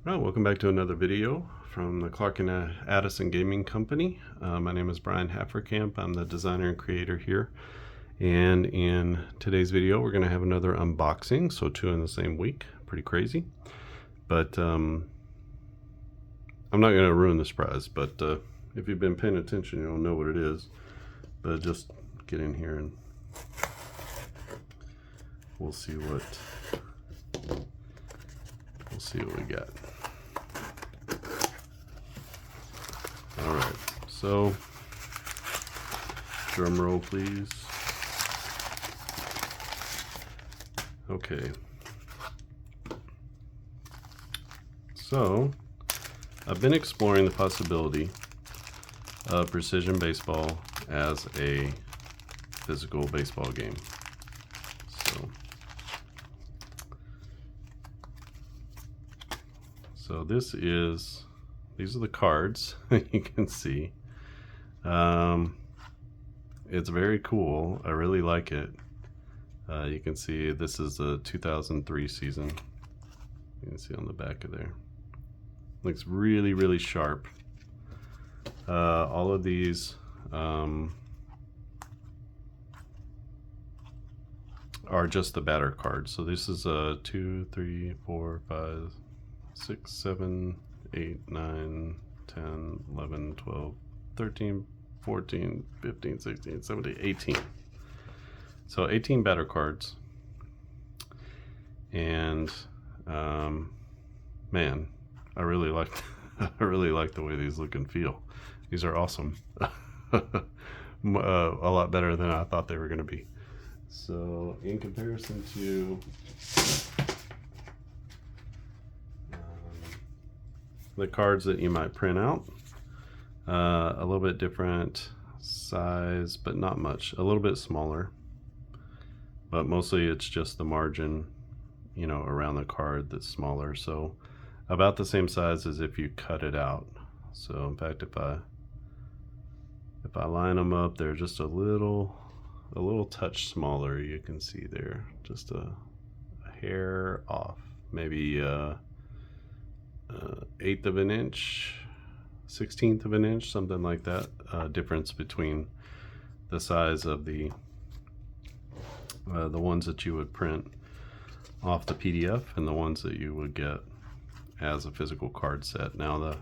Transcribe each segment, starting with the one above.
Well, welcome back to another video from the Clark and Addison Gaming Company. My name is Brian Hafferkamp. I'm the designer and creator here. And in today's video, we're going to have another unboxing. So 2 in the same week. Pretty crazy. But I'm not going to ruin the surprise. But if you've been paying attention, you'll know what it is. But just get in here and we'll see what we got. All right, so drum roll, please. Okay. So I've been exploring the possibility of precision baseball as a physical baseball game. So these are the cards you can see. It's very cool. I really like it. You can see this is the 2003 season. You can see on the back of there. Looks really, really sharp. All of these are just the batter cards. So this is 2, 3, 4, 5, 6, 7, 8, 9, 10, 11, 12, 13, 14, 15, 16, 17, 18. So 18 batter cards. And man, I really like the way these look and feel. These are awesome. A lot better than I thought they were going to be. So in comparison to the cards that you might print out, a little bit different size, but not much. A little bit smaller, but mostly it's just the margin, you know, around the card that's smaller. So about the same size as if you cut it out. So in fact, if I line them up, they're just a little touch smaller. You can see there, just a hair off, maybe 1/8 of an inch, 1/16 of an inch, something like that. Difference between the size of the ones that you would print off the PDF and the ones that you would get as a physical card set. Now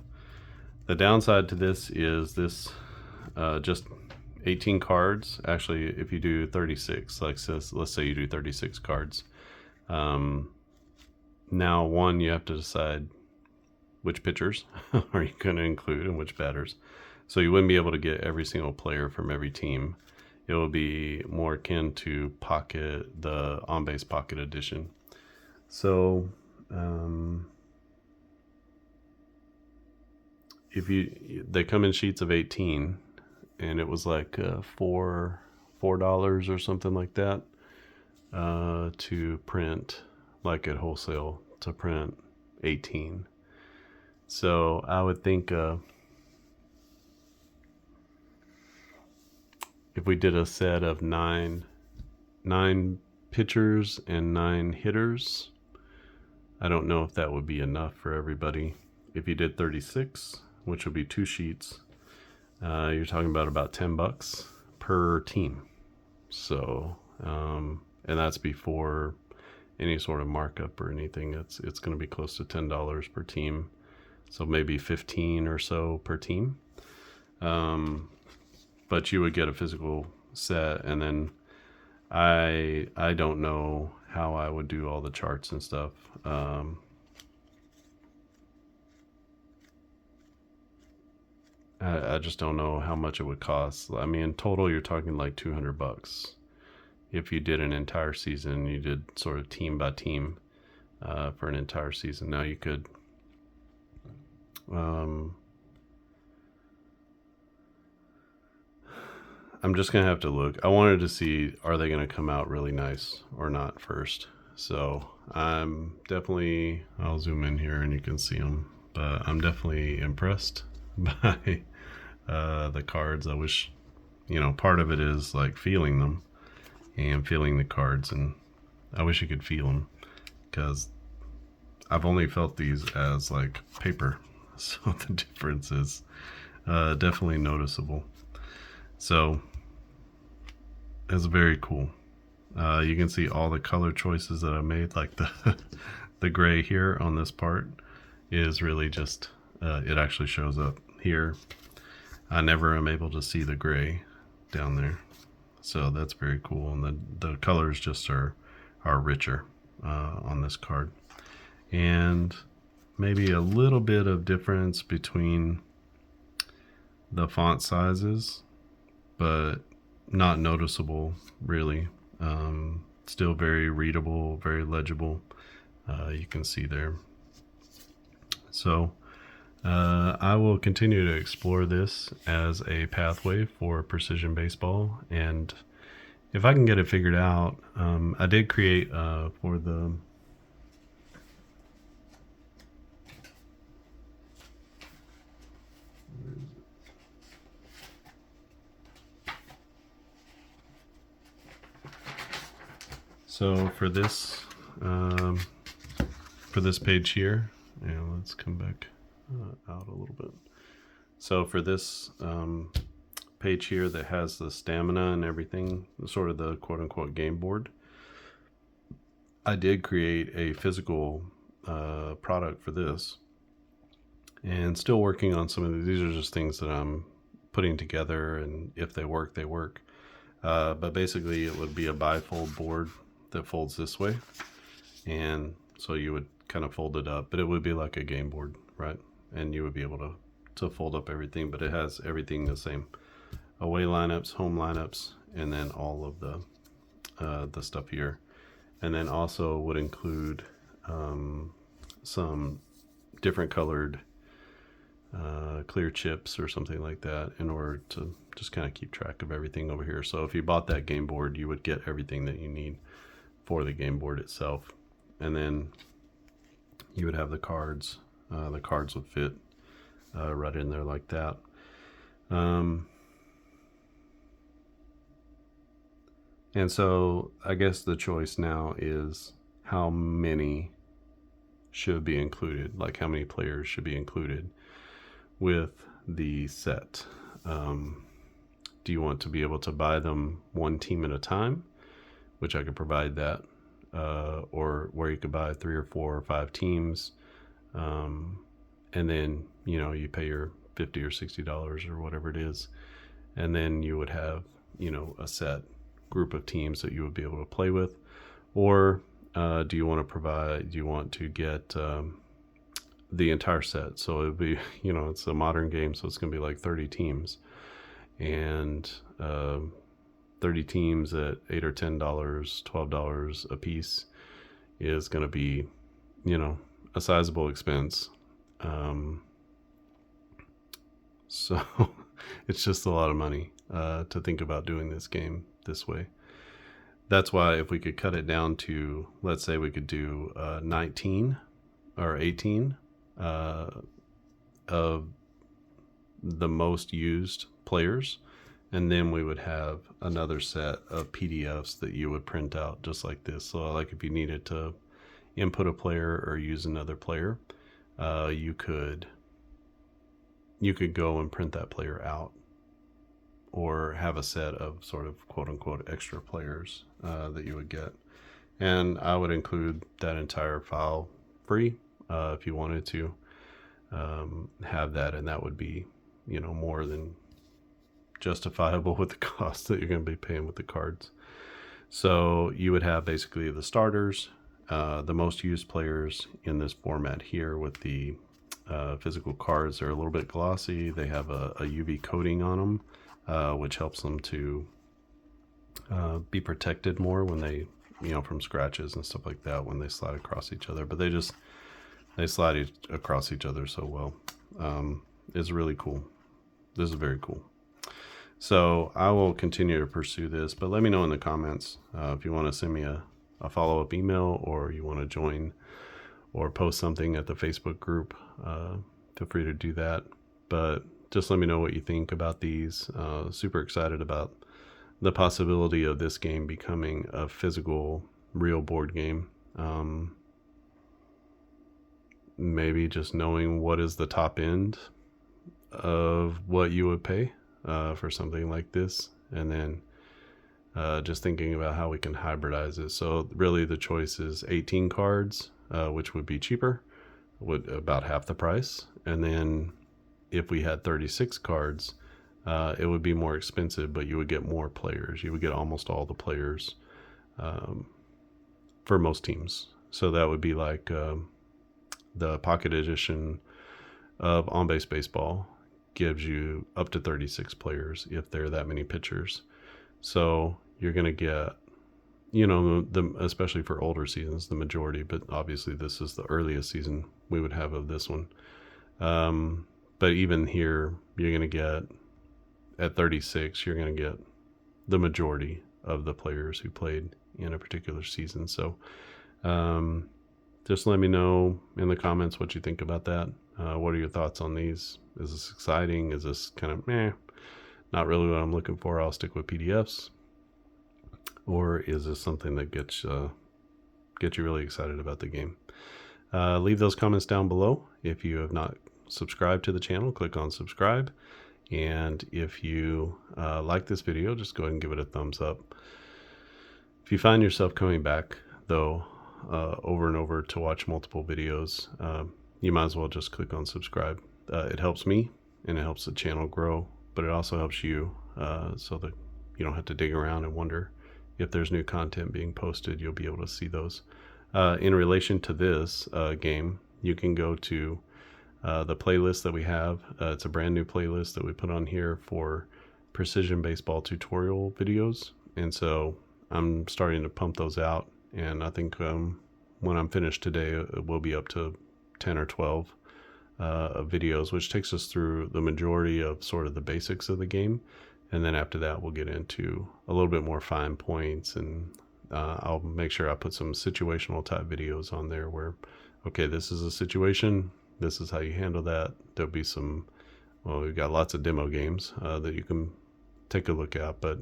the downside to this is this just 18 cards. Actually, if you do 36, like this, let's say you do 36 cards. Now you have to decide which pitchers are you going to include and which batters. So you wouldn't be able to get every single player from every team. It will be more akin to the on-base pocket edition. So they come in sheets of 18, and it was like $4 or something like that to print, like at wholesale, to print 18. So I would think if we did a set of nine pitchers and 9 hitters, I don't know if that would be enough for everybody. If you did 36, which would be 2 sheets, you're talking about $10 per team. So and that's before any sort of markup or anything. It's going to be close to $10 per team. So maybe 15 or so per team. But you would get a physical set, and then I don't know how I would do all the charts and stuff. I just don't know how much it would cost. I mean, in total, you're talking like $200 if you did an entire season. You did sort of team by team for an entire season. Now you could I'm just gonna have to look. I wanted to see, are they gonna come out really nice or not first. So I'm definitely, I'll zoom in here and you can see them, but I'm definitely impressed by the cards. I wish, you know, part of it is like feeling them and feeling the cards, and I wish you could feel them, because I've only felt these as like paper, so the difference is definitely noticeable. So it's very cool. You can see all the color choices that I made, like the the gray here on this part is really just it actually shows up here. I never am able to see the gray down there, so that's very cool. And the colors just are richer on this card, and maybe a little bit of difference between the font sizes, but not noticeable really. Still very readable, very legible. You can see there. So I will continue to explore this as a pathway for precision baseball, and if I can get it figured out, I did create for the so for this page here, and let's come back out a little bit. So for this page here that has the stamina and everything, sort of the quote-unquote game board, I did create a physical product for this, and still working on some of these. These are just things that I'm putting together, and if they work, they work. But basically it would be a bifold board that folds this way, and so you would kind of fold it up, but it would be like a game board, right? And you would be able to fold up everything, but it has everything the same: away lineups, home lineups, and then all of the stuff here. And then also would include some different colored clear chips or something like that, in order to just kind of keep track of everything over here. So if you bought that game board, you would get everything that you need for the game board itself. And then you would have the cards. The cards would fit right in there like that. And so I guess the choice now is how many should be included, like how many players should be included with the set. Do you want to be able to buy them one team at a time, which I could provide that, or where you could buy 3 or 4 or 5 teams, and then you pay your $50 or $60 or whatever it is, and then you would have a set group of teams that you would be able to play with. Or do you want to get the entire set? So it would be, it's a modern game, so it's going to be like 30 teams, and 30 teams at $8 or $10, $12 a piece is going to be, a sizable expense. So it's just a lot of money to think about doing this game this way. That's why if we could cut it down to, let's say we could do 19 or 18 of the most used players, and then we would have another set of PDFs that you would print out just like this. So like if you needed to input a player or use another player, you could go and print that player out, or have a set of sort of quote unquote extra players that you would get. And I would include that entire file free if you wanted to have that, and that would be more than justifiable with the cost that you're going to be paying with the cards. So you would have basically the starters, the most used players in this format here with the physical cards. They're a little bit glossy. They have a UV coating on them, which helps them to be protected more when they, from scratches and stuff like that when they slide across each other. But they slide across each other so well. It's really cool. This is very cool. So I will continue to pursue this, but let me know in the comments if you want to send me a follow-up email, or you want to join or post something at the Facebook group. Feel free to do that. But just let me know what you think about these. Super excited about the possibility of this game becoming a physical, real board game. maybe just knowing what is the top end of what you would pay for something like this, and then just thinking about how we can hybridize it. So really the choice is 18 cards, which would be cheaper, would about half the price. And then if we had 36 cards, it would be more expensive, but you would get more players. You would get almost all the players for most teams. So that would be like the Pocket Edition of On Base Baseball gives you up to 36 players if there are that many pitchers. So you're going to get, especially for older seasons, the majority, but obviously this is the earliest season we would have of this one. But even here, you're going to get, at 36, you're going to get the majority of the players who played in a particular season. So just let me know in the comments what you think about that. What are your thoughts on these? Is this exciting? Is this kind of not really what I'm looking for? I'll stick with PDFs. Or is this something that gets you really excited about the game? Leave those comments down below. If you have not subscribed to the channel, click on subscribe. And if you like this video, just go ahead and give it a thumbs up. If you find yourself coming back, though, over and over to watch multiple videos, you might as well just click on subscribe. It helps me and it helps the channel grow, but it also helps you so that you don't have to dig around and wonder if there's new content being posted. You'll be able to see those. In relation to this game, you can go to the playlist that we have. It's a brand new playlist that we put on here for Precision Baseball tutorial videos. And so I'm starting to pump those out. And I think when I'm finished today, it will be up to 10 or 12 videos, which takes us through the majority of sort of the basics of the game. And then after that, we'll get into a little bit more fine points, and I'll make sure I put some situational type videos on there where, okay, this is a situation, this is how you handle that. There'll be some, well, we've got lots of demo games that you can take a look at, but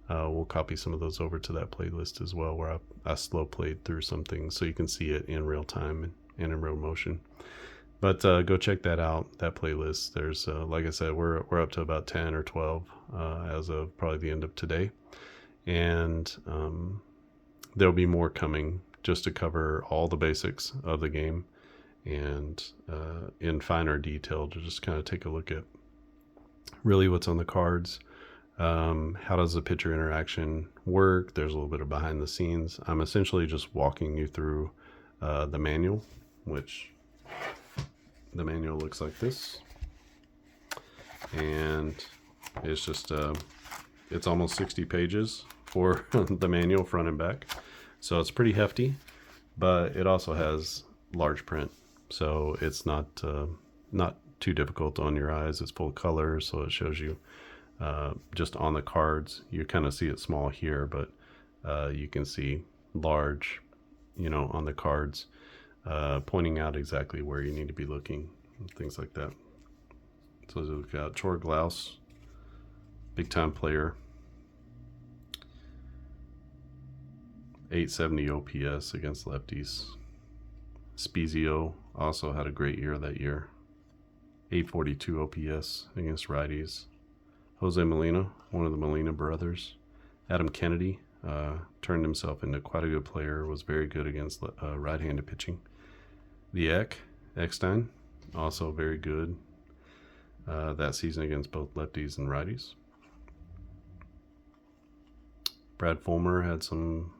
we'll copy some of those over to that playlist as well, where I slow played through some things so you can see it in real time and in real motion. But go check that out, that playlist. There's, like I said, we're up to about 10 or 12 as of probably the end of today. And there'll be more coming just to cover all the basics of the game and in finer detail to just kind of take a look at really what's on the cards. How does the pitcher interaction work? There's a little bit of behind the scenes. I'm essentially just walking you through the manual, which the manual looks like this, and it's just it's almost 60 pages for the manual front and back, so it's pretty hefty, but it also has large print, so it's not too difficult on your eyes. It's full color, so it shows you just on the cards. You kind of see it small here, but you can see large, on the cards, pointing out exactly where you need to be looking and things like that. So we've got Troy Glaus, big time player, 870 OPS against lefties. Spezio also had a great year that year, 842 OPS against righties. Jose Molina, one of the Molina brothers. Adam Kennedy turned himself into quite a good player, was very good against right-handed pitching. The Eckstein, also very good that season against both lefties and righties. Brad Fulmer had some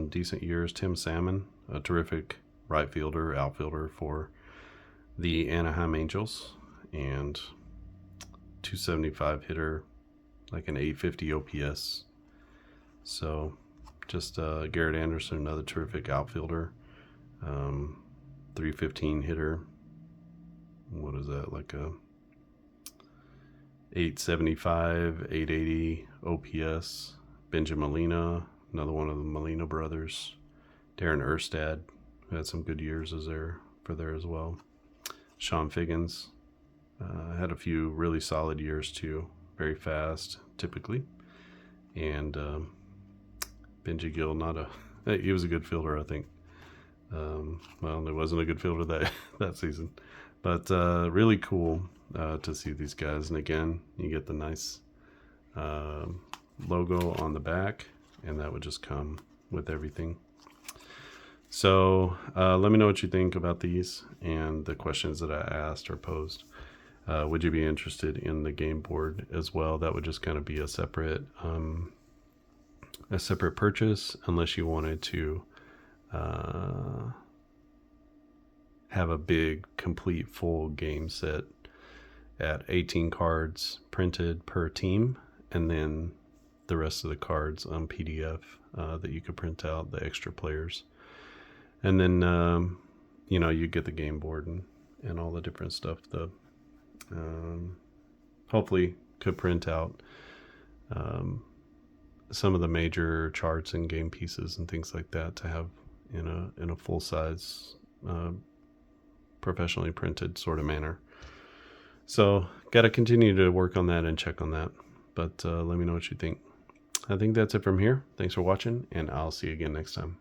decent years. Tim Salmon, a terrific right fielder, outfielder for the Anaheim Angels, and 275 hitter, like an 850 OPS. So just Garrett Anderson, another terrific outfielder, 315 hitter. What is that, like a 875, 880 OPS. Benjamin Molina, another one of the Molina brothers. Darren Erstad, who had some good years for there as well. Sean Figgins had a few really solid years too, very fast typically. And Benji Gill, he was a good fielder, I think. Well, there wasn't a good fielder that season, but really cool to see these guys. And again, you get the nice logo on the back, and that would just come with everything. So let me know what you think about these and the questions that I asked or posed. Would you be interested in the game board as well? That would just kind of be a separate purchase, unless you wanted to have a big, complete, full game set at 18 cards printed per team, and then the rest of the cards on PDF that you could print out, the extra players. And then, you get the game board and all the different stuff. Hopefully could print out some of the major charts and game pieces and things like that to have in a full size, professionally printed sort of manner. So got to continue to work on that and check on that. But let me know what you think. I think that's it from here. Thanks for watching, and I'll see you again next time.